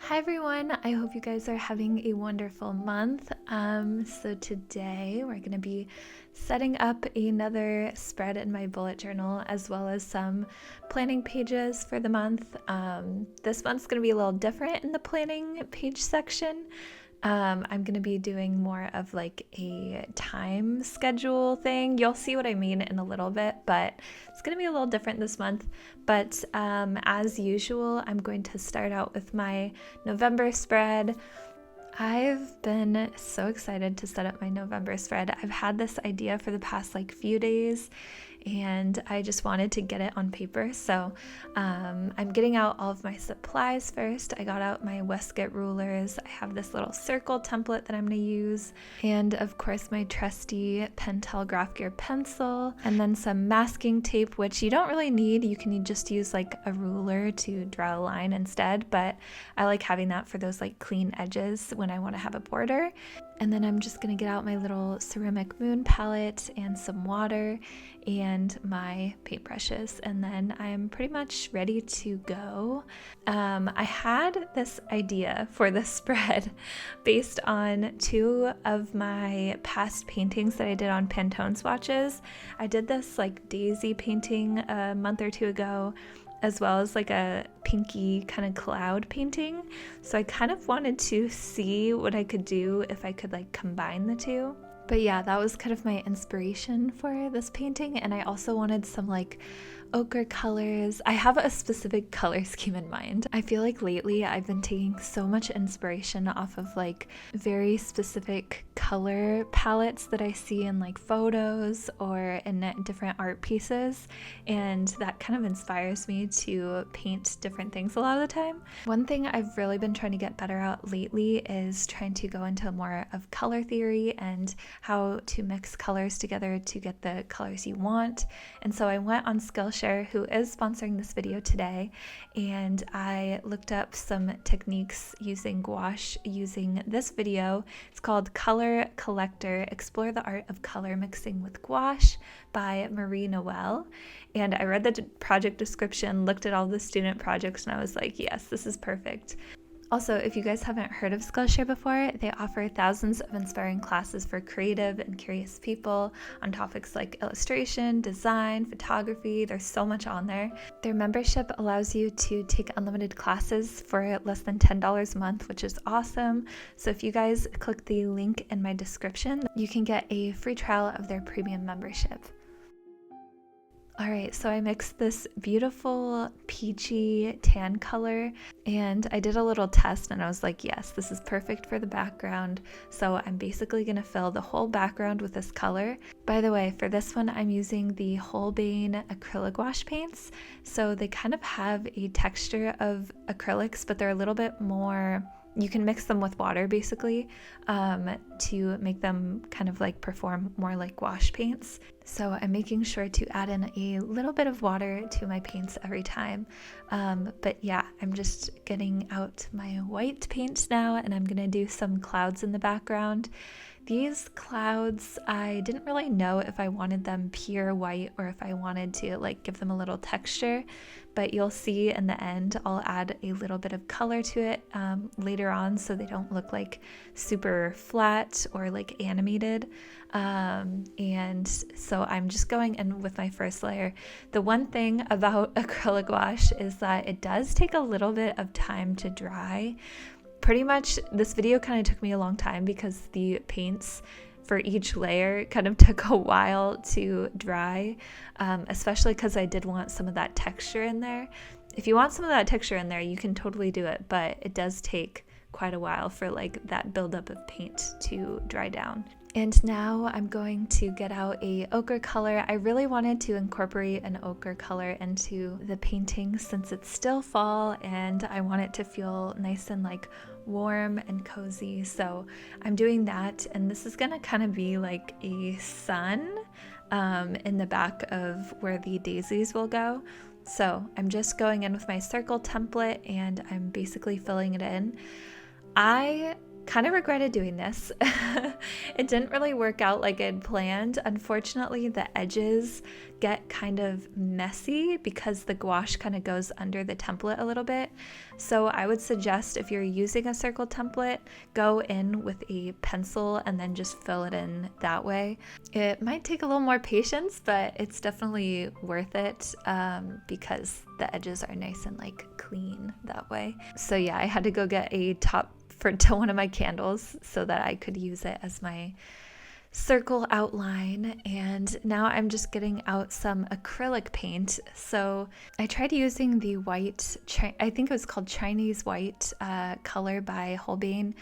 Hi everyone, I hope you guys are having a wonderful month. So today we're going to be setting up another spread in my bullet journal as well as some planning pages for the month. This month's going to be a little different in the planning page section. I'm going to be doing more of like a time schedule thing. You'll see what I mean in a little bit, but it's going to be a little different this month. But as usual, I'm going to start out with my November spread. I've been so excited to set up my November spread. I've had this idea for the past few days and I just wanted to get it on paper. So I'm getting out all of my supplies first. I got out my Westgate rulers. I have this little circle template that I'm going to use. And of course my trusty Pentel Graph Gear pencil. And then some masking tape, which you don't really need. You can just use a ruler to draw a line instead. But I like having that for those clean edges when I want to have a border. And then I'm just going to get out my little ceramic moon palette and some water and my paintbrushes. And then I'm pretty much ready to go. I had this idea for this spread based on two of my past paintings that I did on Pantone swatches. I did this daisy painting a month or two ago, as well as a pinky kind of cloud painting. So I kind of wanted to see what I could do if I could combine the two. But yeah, that was kind of my inspiration for this painting. And I also wanted some ochre colors. I have a specific color scheme in mind. I feel lately I've been taking so much inspiration off of very specific color palettes that I see in photos or in different art pieces, and that kind of inspires me to paint different things a lot of the time. One thing I've really been trying to get better at lately is trying to go into more of color theory and how to mix colors together to get the colors you want. And so I went on Skillshare, who is sponsoring this video today, and I looked up some techniques using gouache using this video. It's called Color Collector, Explore the Art of Color Mixing with Gouache by Marie Noel. And I read the project description, looked at all the student projects, and I was like, yes, this is perfect. Also, if you guys haven't heard of Skillshare before, they offer thousands of inspiring classes for creative and curious people on topics like illustration, design, photography. There's so much on there. Their membership allows you to take unlimited classes for less than $10 a month, which is awesome. So if you guys click the link in my description, you can get a free trial of their premium membership. All right, so I mixed this beautiful peachy tan color and I did a little test and I was like, yes, this is perfect for the background. So I'm basically gonna fill the whole background with this color. By the way, for this one, I'm using the Holbein Acryla Gouache paints. So they kind of have a texture of acrylics, but they're a little bit more, you can mix them with water basically to make them kind of perform more like gouache paints. So I'm making sure to add in a little bit of water to my paints every time. But yeah, I'm just getting out my white paint now and I'm gonna do some clouds in the background. These clouds, I didn't really know if I wanted them pure white or if I wanted to give them a little texture, but you'll see in the end I'll add a little bit of color to it later on so they don't look super flat or animated. And so I'm just going in with my first layer. The one thing about acrylic gouache is that it does take a little bit of time to dry. Pretty much this video kind of took me a long time because the paints for each layer kind of took a while to dry, especially because I did want some of that texture in there. If you want some of that texture in there, you can totally do it, but it does take quite a while for that buildup of paint to dry down. And now I'm going to get out a ochre color. I really wanted to incorporate an ochre color into the painting since it's still fall and I want it to feel nice and warm and cozy. So I'm doing that, and this is gonna kind of be a sun in the back of where the daisies will go. So I'm just going in with my circle template and I'm basically filling it in. I kind of regretted doing this. It didn't really work out like I'd planned. Unfortunately, the edges get kind of messy because the gouache kind of goes under the template a little bit. So I would suggest if you're using a circle template, go in with a pencil and then just fill it in that way. It might take a little more patience, but it's definitely worth it because the edges are nice and like clean that way. So yeah, I had to go get a top to one of my candles so that I could use it as my circle outline. And now I'm just getting out some acrylic paint. So I tried using the white, I think it was called Chinese white color by Holbein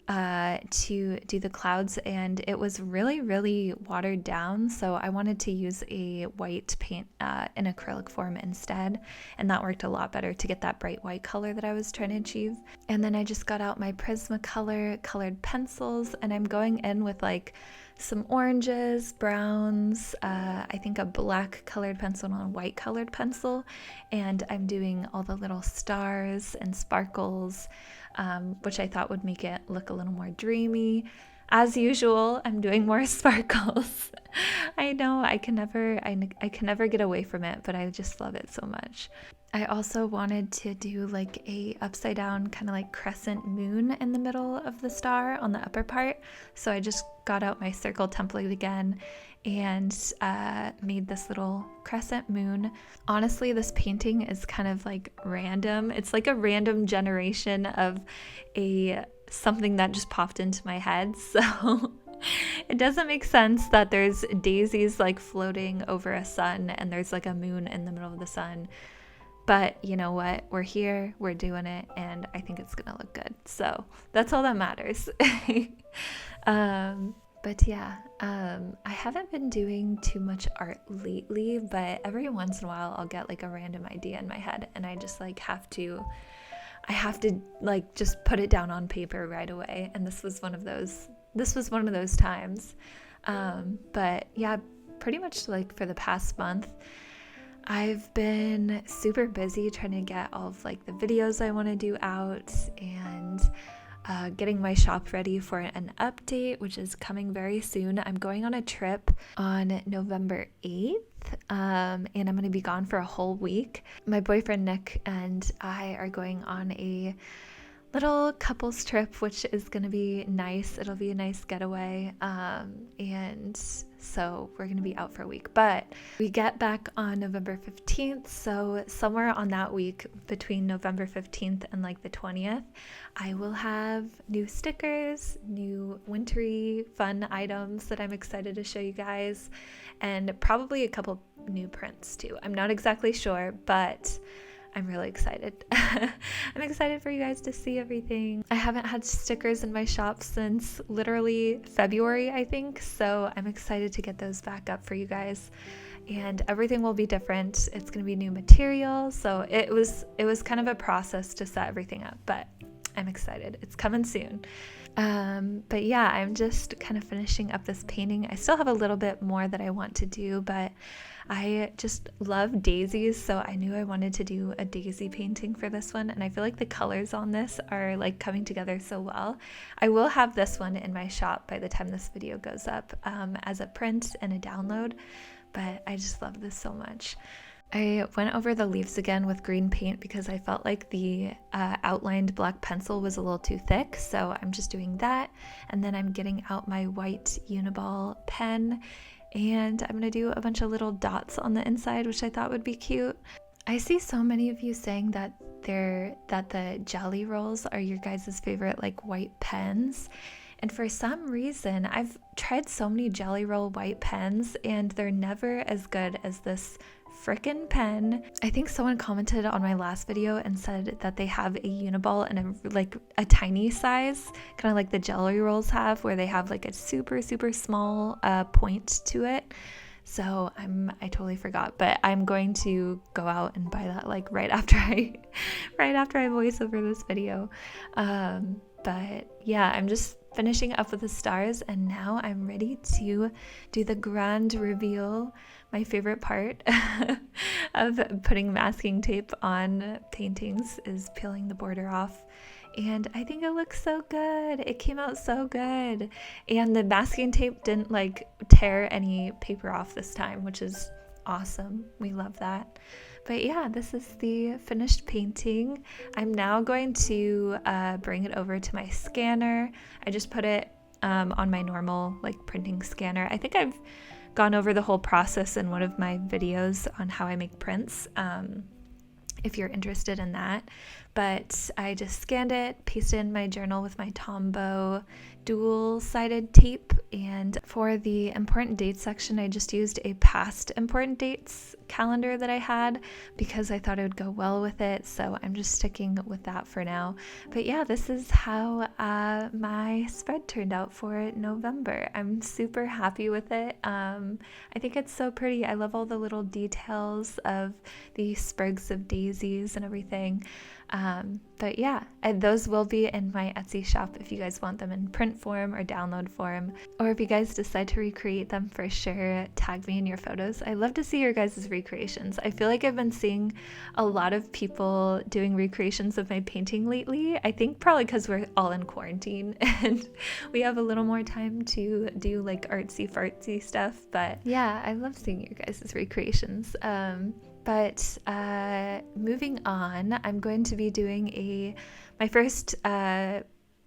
to do the clouds, and it was really watered down, so I wanted to use a white paint in acrylic form instead, and that worked a lot better to get that bright white color that I was trying to achieve. And then I just got out my Prismacolor colored pencils, and I'm going in with like some oranges, browns, I think a black colored pencil and a white colored pencil, and I'm doing all the little stars and sparkles, which I thought would make it look a little more dreamy. As usual, I'm doing more sparkles. I know I can never get away from it, but I just love it so much. I also wanted to do like a upside down kind of like crescent moon in the middle of the star on the upper part. So I just got out my circle template again and made this little crescent moon. Honestly, this painting is kind of like random. It's like a random generation of something that just popped into my head. So it doesn't make sense that there's daisies like floating over a sun and there's like a moon in the middle of the sun. But you know what? We're here, we're doing it, and I think it's gonna look good. So that's all that matters. But yeah, I haven't been doing too much art lately, but every once in a while I'll get like a random idea in my head, and I just like have to like just put it down on paper right away. And this was one of those times. But yeah, pretty much like for the past month, I've been super busy trying to get all of like the videos I want to do out and getting my shop ready for an update, which is coming very soon. I'm going on a trip on November 8th, and I'm going to be gone for a whole week. My boyfriend Nick and I are going on a little couples trip, which is going to be nice. It'll be a nice getaway, and so we're going to be out for a week, but we get back on November 15th, so somewhere on that week between November 15th and like the 20th, I will have new stickers, new wintry fun items that I'm excited to show you guys, and probably a couple new prints too. I'm not exactly sure, but I'm really excited. I'm excited for you guys to see everything. I haven't had stickers in my shop since literally February, I think, so I'm excited to get those back up for you guys. And everything will be different. It's going to be new material, so it was kind of a process to set everything up, but I'm excited. It's coming soon. But yeah, I'm just kind of finishing up this painting. I still have a little bit more that I want to do, but I just love daisies, so I knew I wanted to do a daisy painting for this one, and I feel like the colors on this are like coming together so well. I will have this one in my shop by the time this video goes up as a print and a download, but I just love this so much. I went over the leaves again with green paint because I felt like the outlined black pencil was a little too thick, so I'm just doing that. And then I'm getting out my white Uniball pen, and I'm going to do a bunch of little dots on the inside, which I thought would be cute. I see so many of you saying that the Jelly Rolls are your guys' favorite like white pens. And for some reason, I've tried so many Jelly Roll white pens, and they're never as good as this frickin' pen. I think someone commented on my last video and said that they have a Uniball in a tiny size, kind of like the Jelly Rolls have, where they have like a super small point to it. So I totally forgot, but I'm going to go out and buy that like right after I voice over this video. But yeah, I'm just finishing up with the stars, and now I'm ready to do the grand reveal. My favorite part of putting masking tape on paintings is peeling the border off and I think it looks so good. It came out so good. And the masking tape didn't like tear any paper off this time, which is awesome. We love that. But yeah, this is the finished painting. I'm now going to bring it over to my scanner. I just put it on my normal like printing scanner. I think I've gone over the whole process in one of my videos on how I make prints, if you're interested in that. But I just scanned it, pasted in my journal with my Tombow dual-sided tape, and for the important dates section, I just used a past important dates calendar that I had because I thought it would go well with it, so I'm just sticking with that for now. But yeah, this is how my spread turned out for November. I'm super happy with it. I think it's so pretty. I love all the little details of the sprigs of daisies and everything. But yeah, those will be in my Etsy shop if you guys want them in print form or download form, or if you guys decide to recreate them, for sure tag me in your photos. I love to see your guys' recreations. I feel like I've been seeing a lot of people doing recreations of my painting lately. I think probably because we're all in quarantine and we have a little more time to do like artsy fartsy stuff. But yeah, I love seeing your guys' recreations. But moving on, I'm going to be doing my first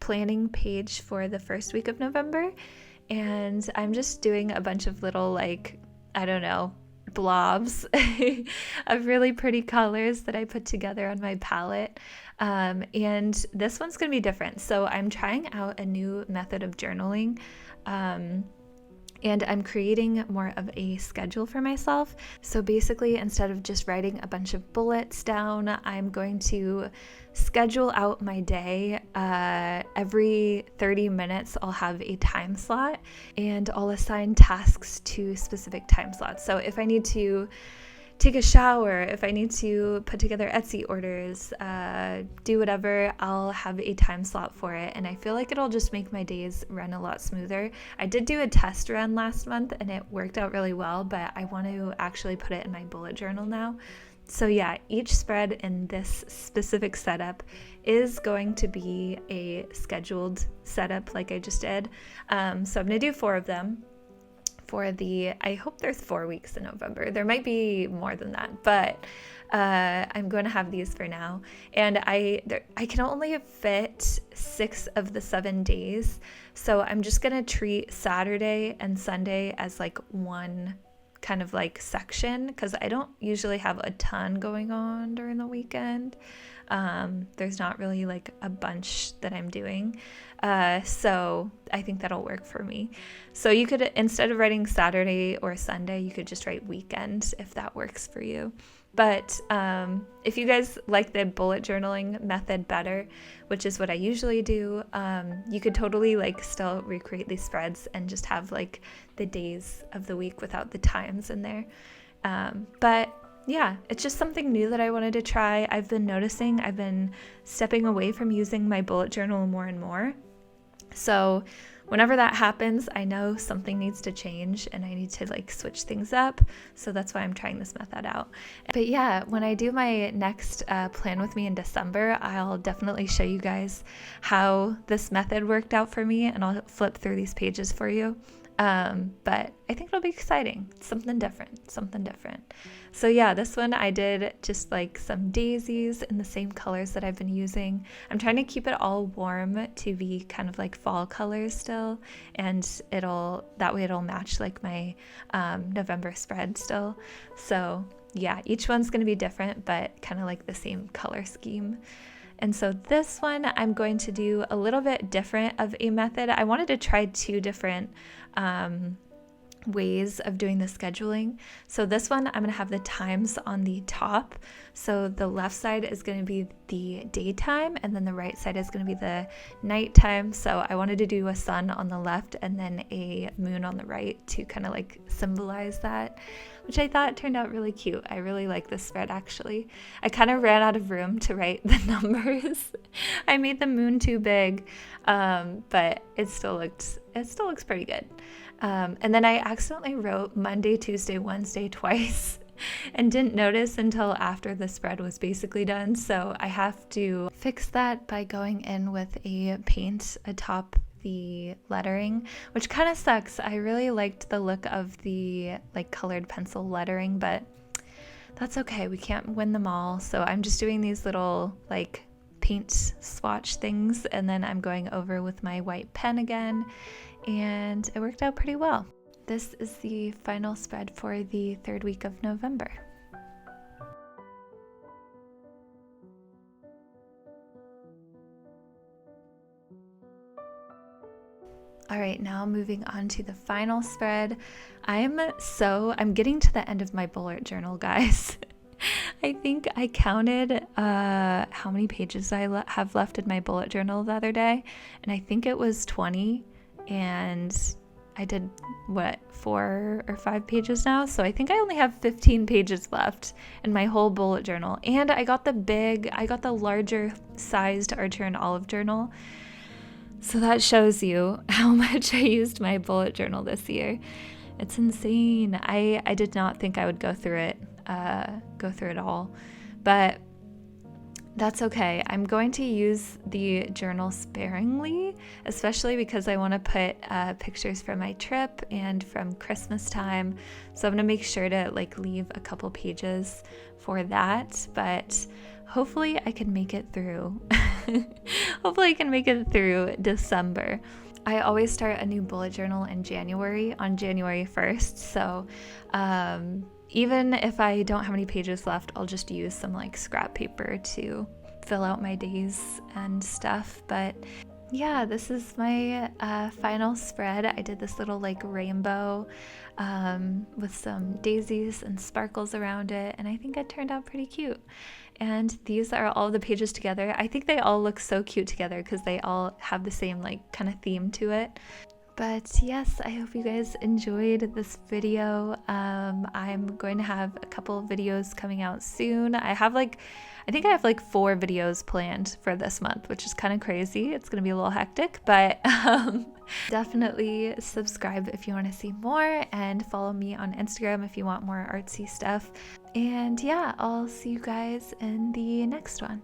planning page for the first week of November, and I'm just doing a bunch of little, like, I don't know, blobs of really pretty colors that I put together on my palette. And this one's going to be different. So I'm trying out a new method of journaling. And I'm creating more of a schedule for myself. So basically, instead of just writing a bunch of bullets down, I'm going to schedule out my day. Every 30 minutes, I'll have a time slot, and I'll assign tasks to specific time slots. So if I need to take a shower, if I need to put together Etsy orders, do whatever, I'll have a time slot for it. And I feel like it'll just make my days run a lot smoother. I did do a test run last month and it worked out really well, but I want to actually put it in my bullet journal now. So yeah, each spread in this specific setup is going to be a scheduled setup like I just did. So I'm going to do 4 of them. I hope there's 4 weeks in November. There might be more than that, but I'm going to have these for now. And I can only fit 6 of the 7 days. So I'm just going to treat Saturday and Sunday as like one kind of like section, because I don't usually have a ton going on during the weekend. There's not really like a bunch that I'm doing. So I think that'll work for me. So you could, instead of writing Saturday or Sunday, you could just write weekend if that works for you. But if you guys like the bullet journaling method better, which is what I usually do, you could totally like still recreate these spreads and just have like the days of the week without the times in there. But yeah, it's just something new that I wanted to try. I've been noticing I've been stepping away from using my bullet journal more and more. So whenever that happens, I know something needs to change and I need to like switch things up. So that's why I'm trying this method out. But yeah, when I do my next plan with me in December, I'll definitely show you guys how this method worked out for me, and I'll flip through these pages for you. But I think it'll be exciting. Something different. So yeah, this one I did just like some daisies in the same colors that I've been using. I'm trying to keep it all warm to be kind of like fall colors still, and that way it'll match like my November spread still. So yeah, each one's going to be different, but kind of like the same color scheme. And so this one, I'm going to do a little bit different of a method. I wanted to try 2 different ways of doing the scheduling. So this one, I'm going to have the times on the top. So the left side is going to be the daytime, and then the right side is going to be the nighttime. So I wanted to do a sun on the left and then a moon on the right to kind of like symbolize that, which I thought turned out really cute. I really like this spread actually. I kind of ran out of room to write the numbers. I made the moon too big, but it still looks pretty good. And then I accidentally wrote Monday, Tuesday, Wednesday twice and didn't notice until after the spread was basically done. So I have to fix that by going in with a paint atop the lettering, which kind of sucks. I really liked the look of the like colored pencil lettering, but that's okay. We can't win them all. So I'm just doing these little like paint swatch things, and then I'm going over with my white pen again, and it worked out pretty well. This is the final spread for the third week of November. All right, now moving on to the final spread. I'm getting to the end of my bullet journal, guys. I think I counted how many pages I have left in my bullet journal the other day, and I think it was 20, and I did, 4 or 5 pages now? So I think I only have 15 pages left in my whole bullet journal. And I got the larger sized Archer and Olive journal. So that shows you how much I used my bullet journal this year. It's insane. I did not think I would go through it all, but that's okay. I'm going to use the journal sparingly, especially because I want to put pictures from my trip and from Christmas time. So I'm going to make sure to like leave a couple pages for that, but hopefully I can make it through. Hopefully I can make it through December. I always start a new bullet journal in January, on January 1st. So even if I don't have any pages left, I'll just use some like scrap paper to fill out my days and stuff. But yeah, this is my final spread. I did this little like rainbow with some daisies and sparkles around it, and I think it turned out pretty cute. And these are all the pages together. I think they all look so cute together because they all have the same like kind of theme to it. But yes, I hope you guys enjoyed this video. I'm going to have a couple of videos coming out soon. I think I have like 4 videos planned for this month, which is kind of crazy. It's going to be a little hectic, but definitely subscribe if you want to see more, and follow me on Instagram if you want more artsy stuff. And yeah, I'll see you guys in the next one.